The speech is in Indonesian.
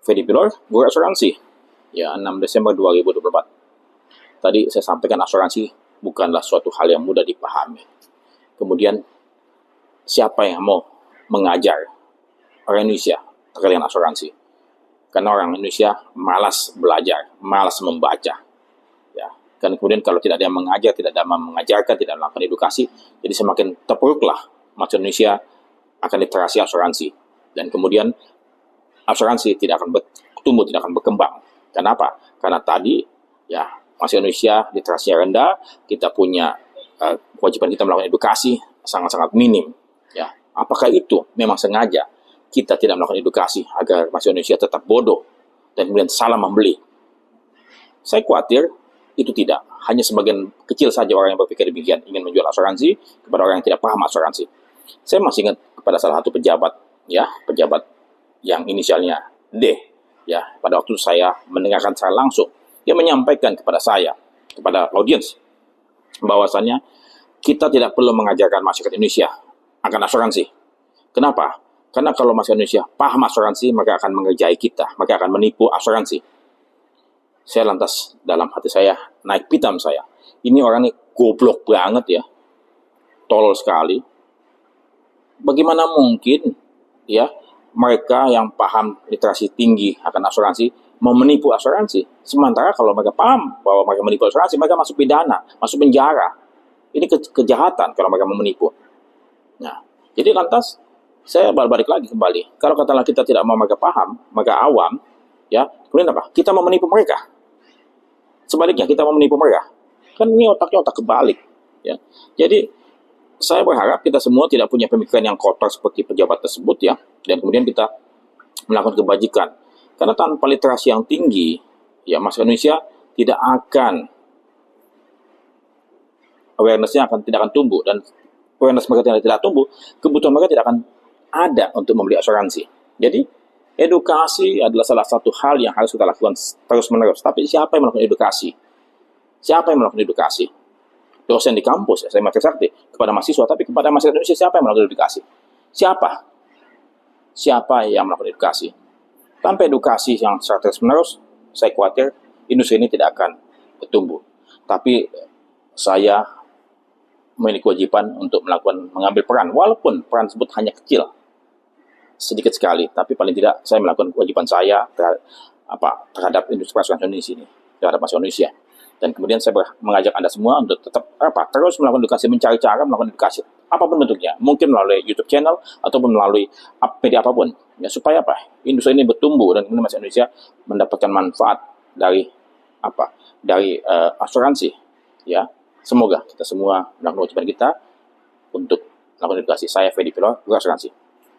Fedi Pilor, Guru Asuransi. Ya, 6 Desember 2024. Tadi saya sampaikan asuransi bukanlah suatu hal yang mudah dipahami. Kemudian, siapa yang mau mengajar orang Indonesia terkait dengan asuransi? Karena orang Indonesia malas belajar, malas membaca. Ya, dan kemudian kalau tidak ada yang mengajar, tidak ada yang mengajarkan, tidak melakukan edukasi, jadi semakin terpuruklah masyarakat Indonesia akan literasi asuransi. Dan kemudian asuransi tidak akan bertumbuh, tidak akan berkembang. Kenapa? Karena tadi ya masyarakat Indonesia literasinya rendah, kita punya kewajiban kita melakukan edukasi sangat-sangat minim. Ya, apakah itu memang sengaja kita tidak melakukan edukasi agar masyarakat Indonesia tetap bodoh dan kemudian salah membeli? Saya khawatir itu tidak. Hanya sebagian kecil saja orang yang berpikir demikian, ingin menjual asuransi kepada orang yang tidak paham asuransi. Saya masih ingat kepada salah satu pejabat, ya, pejabat yang inisialnya D. Ya, pada waktu saya mendengarkan secara langsung, dia menyampaikan kepada saya, kepada audiens, bahwasannya kita tidak perlu mengajarkan masyarakat Indonesia akan asuransi. Kenapa? Karena kalau masyarakat Indonesia paham asuransi, maka akan mengerjai kita, maka akan menipu asuransi. Saya lantas dalam hati saya naik pitam saya. Ini orang ini goblok banget ya, tolol sekali. Bagaimana mungkin ya mereka yang paham literasi tinggi akan asuransi mau menipu asuransi? Sementara kalau mereka paham bahwa mereka menipu asuransi, mereka masuk pidana, masuk penjara. Ini kejahatan kalau mereka mau menipu. Nah, jadi lantas saya balik lagi kembali. Kalau katakanlah kita tidak mau mereka paham, mereka awam, ya, kemudian apa? Kita mau menipu mereka. Sebaliknya kita mau menipu mereka. Kan ini otaknya otak kebalik, ya. Jadi saya berharap kita semua tidak punya pemikiran yang kotor seperti pejabat tersebut ya, dan kemudian kita melakukan kebajikan. Karena tanpa literasi yang tinggi, ya masyarakat Indonesia tidak akan awareness-nya tidak akan tumbuh, dan awareness mereka tidak tumbuh, kebutuhan mereka tidak akan ada untuk membeli asuransi. Jadi edukasi adalah salah satu hal yang harus kita lakukan terus-menerus. Tapi siapa yang melakukan edukasi? Siapa yang melakukan edukasi? Dosen di kampus, saya Master Sakti, kepada mahasiswa, tapi kepada masyarakat Indonesia siapa yang melakukan edukasi? Siapa? Siapa yang melakukan edukasi? Tanpa edukasi yang secara terus-menerus, saya khawatir industri ini tidak akan bertumbuh. Tapi saya memiliki kewajiban untuk mengambil peran, walaupun peran tersebut hanya kecil, sedikit sekali, tapi paling tidak saya melakukan kewajiban saya terhadap industri asuransi Indonesia ini, terhadap masyarakat Indonesia. Dan kemudian saya mengajak Anda semua untuk tetap terus melakukan edukasi, mencari cara melakukan edukasi, apapun bentuknya, mungkin melalui YouTube channel ataupun melalui media apapun, ya, supaya industri ini bertumbuh dan kemudian masyarakat Indonesia mendapatkan manfaat dari asuransi, ya. Semoga kita semua melakukan kewajiban kita untuk melakukan edukasi. Saya Fedi Pilor, Guru Asuransi.